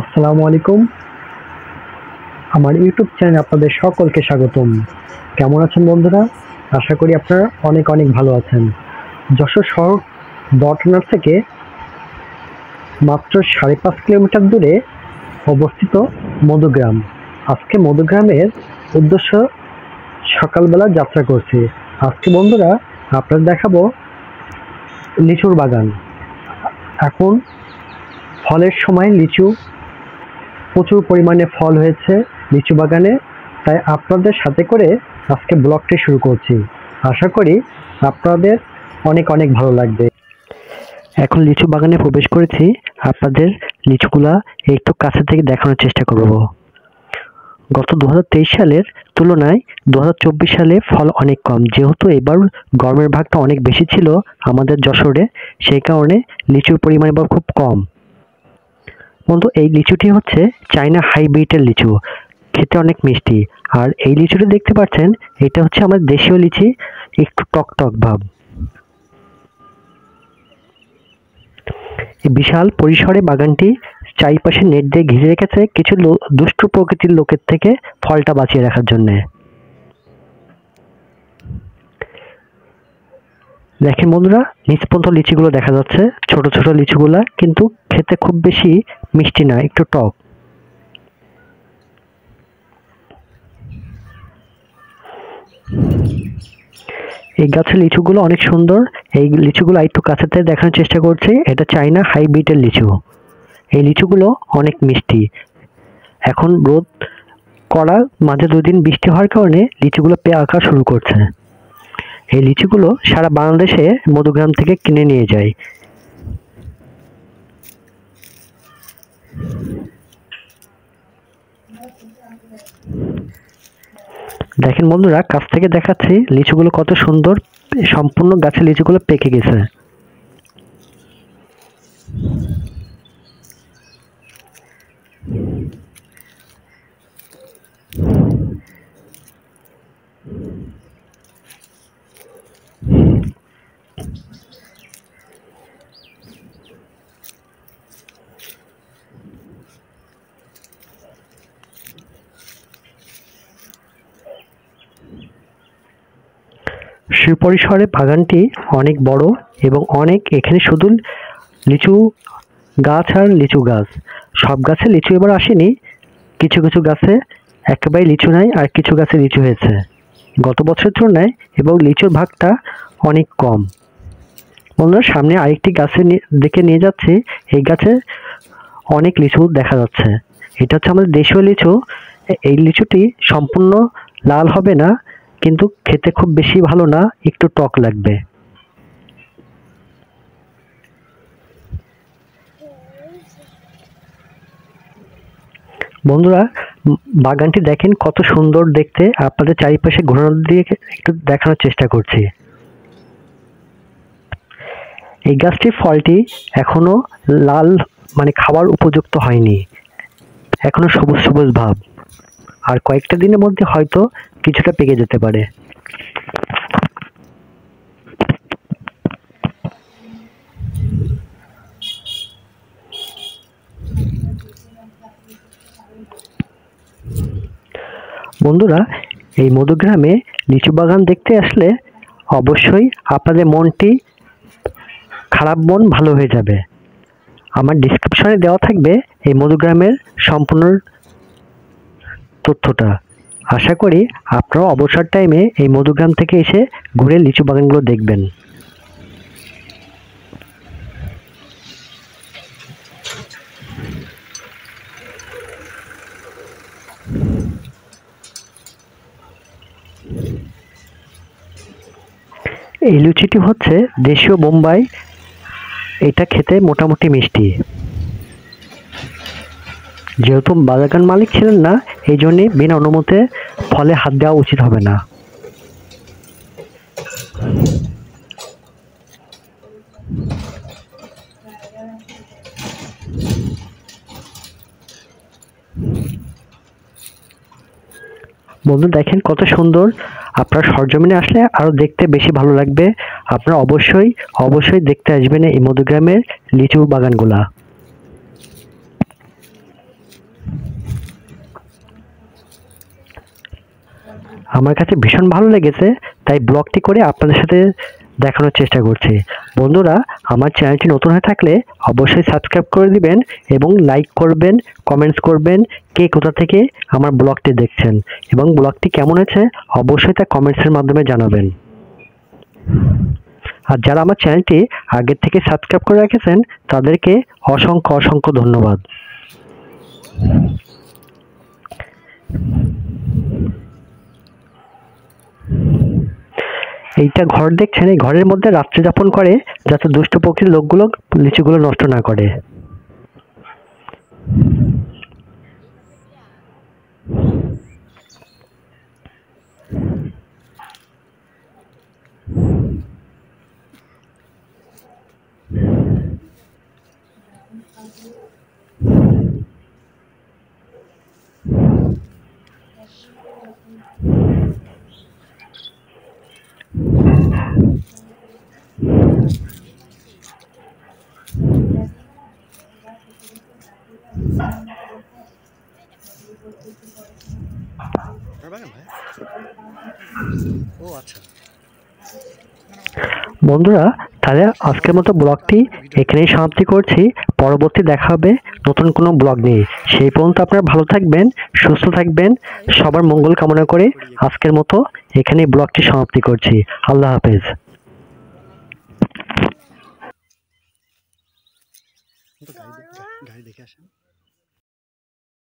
আসসালামু আলাইকুম। আমার ইউটিউব চ্যানেলে আপনাদের সকলকে স্বাগতম। কেমন আছেন বন্ধুরা? আশা করি আপনারা অনেক অনেক ভালো আছেন। যশোর শহর বটনার থেকে মাত্র 5.5 কিলোমিটার দূরে অবস্থিত মধুগ্রাম। আজকে মধুগ্রামের উদ্দেশ্য সকালবেলা যাত্রা করছি। আজকে বন্ধুরা আপনাদের দেখাবো লিচুর বাগান। এখন ফলের সময় লিচু, প্রচুর পরিমাণে ফল হয়েছে লিচু বাগানে, তাই আপনাদের সাথে করে আজকে ব্লগটি শুরু করছি। আশা করি আপনাদের অনেক অনেক ভালো লাগবে। এখন লিচু বাগানে প্রবেশ করেছি, আপনাদের লিচুগুলা একটু কাছে থেকে দেখানোর চেষ্টা করব। গত 2023 সালের তুলনায় 2024 সালে ফল অনেক কম, যেহেতু এবার গরমের ভাগটা অনেক বেশি ছিল আমাদের যশোরে, সেই কারণে লিচুর পরিমাণ এবার খুব কম। বন্ধু, এই লিচুটি হচ্ছে চায়না হাইব্রিডের লিচু, খেতে অনেক মিষ্টি। আর এই লিচুটি দেখতে পাচ্ছেন, এটা হচ্ছে আমাদের দেশীয় লিচি, একটু টক টক ভাব। বিশাল পরিসরে বাগানটি চারিপাশে নেট দিয়ে ঘিরে রেখেছে কিছু দুষ্টু প্রকৃতির লোকের থেকে ফলটা বাঁচিয়ে রাখার জন্য। দেখেন বন্ধুরা, নিচ পর্যন্ত লিচিগুলো দেখা যাচ্ছে, ছোট ছোট লিচুগুলা, কিন্তু খেতে খুব বেশি মিষ্টি না, একটু টক। এই গাছের লিচুগুলো অনেক সুন্দর। এই লিচুগুলো একটু কাছে থেকে দেখানোর চেষ্টা করছি। এটা চায়না হাইব্রিডের লিচু। এই লিচুগুলো অনেক মিষ্টি। এখন রোদ কড়া, মাঝে 2 দিন বৃষ্টি হওয়ার কারণে লিচুগুলো পেকে শুরু করছে। এই লিচুগুলো সারা বাংলাদেশে মধুগ্রাম থেকে কিনে নিয়ে যায়। দেখেন বন্ধুরা, কাছ থেকে দেখাচ্ছি লিচুগুলো কত সুন্দর, সম্পূর্ণ গাছের লিচুগুলো পেকে গেছে। সুপরিসরে বাগানটি অনেক বড় এবং অনেক, এখানে শুধু লিচু গাছ আর লিচু গাছ। সব গাছে লিচু এবার আসেনি, কিছু কিছু গাছে একেবারে লিচু নাই, আর কিছু গাছে লিচু হয়েছে গত বছরের তুলনায়, এবং লিচুর ভাগটা অনেক কম। বন্ধুরা, সামনে আরেকটি গাছে দিকে নিয়ে যাচ্ছে, এই গাছে অনেক লিচু দেখা যাচ্ছে। এটা হচ্ছে আমাদের দেশীয় লিচু। এই লিচুটি সম্পূর্ণ লাল হবে না, কিন্তু খেতে খুব বেশি ভালো না, একটু টক লাগবে। বন্ধুরা, বাগানটি দেখেন কত সুন্দর দেখতে। আপনাদের চারিপাশে ঘোরানো দিয়ে একটু দেখানোর চেষ্টা করছি। এই গাছটির ফলটি এখনো লাল, মানে খাবার উপযুক্ত হয়নি, এখনো সবুজ সবুজ ভাব। আর কয়েকটা দিনের মধ্যে হয়তো কিছুটা পেকে যেতে পারে। বন্ধুরা, এই মধুগ্রামে লিচু বাগান দেখতে আসলে অবশ্যই আপনাদের মনটি খারাপ, মন ভালো হয়ে যাবে। আমার ডিসক্রিপশনে দেওয়া থাকবে এই মধুগ্রামের সম্পূর্ণ তথ্যটা। আশা করি আপনারা অবসর টাইমে এই মধুগ্রাম থেকে এসে ঘুরে লিচু বাগানগুলো দেখবেন। এই লুচিটি হচ্ছে দেশীয় বোম্বাই, এটা খেতে মোটামুটি মিষ্টি। যেহেতু বাগান মালিক ছিলেন না, এই জন্যে বিনা অনুমতে ফলে হাত দেওয়া উচিত হবে না। বন্ধু দেখেন কত সুন্দর। আপনার সরজমিনে আসলে আরো দেখতে বেশি ভালো লাগবে। আপনারা অবশ্যই অবশ্যই দেখতে আসবেন এই মধুগ্রামের লিচু বাগানগুলা। আমার কাছে ভীষণ ভালো লেগেছে, তাই ব্লগটি করে আপনাদের সাথে দেখানোর চেষ্টা করছি। বন্ধুরা, আমার চ্যানেলটি নতুন হয়ে থাকলে অবশ্যই সাবস্ক্রাইব করে দিবেন এবং লাইক করবেন, কমেন্টস করবেন কে কোথা থেকে আমার ব্লগটি দেখছেন, এবং ব্লগটি কেমন হয়েছে অবশ্যই তা কমেন্টসের মাধ্যমে জানাবেন। আর যারা আমার চ্যানেলটি আগের থেকে সাবস্ক্রাইব করে রেখেছেন তাদেরকে অসংখ্য অসংখ্য ধন্যবাদ। এইটা ঘর দেখছেন, এই ঘরের মধ্যে রাত্রি যাপন করে যাতে দুষ্ট প্রকৃতির লোকগুলো লিচুগুলো নষ্ট না করে। বন্ধুরা, তাহলে আজকের মতো ব্লগটি এখানেই সমাপ্তি করছি। পরবর্তী দেখা হবে নতুন কোনো ব্লগ নিয়ে। সেই পর্যন্ত আপনারা ভালো থাকবেন, সুস্থ থাকবেন, সবার মঙ্গল কামনা করে আজকের মতো এখানেই ব্লগটি সমাপ্তি করছি। আল্লাহ হাফেজ।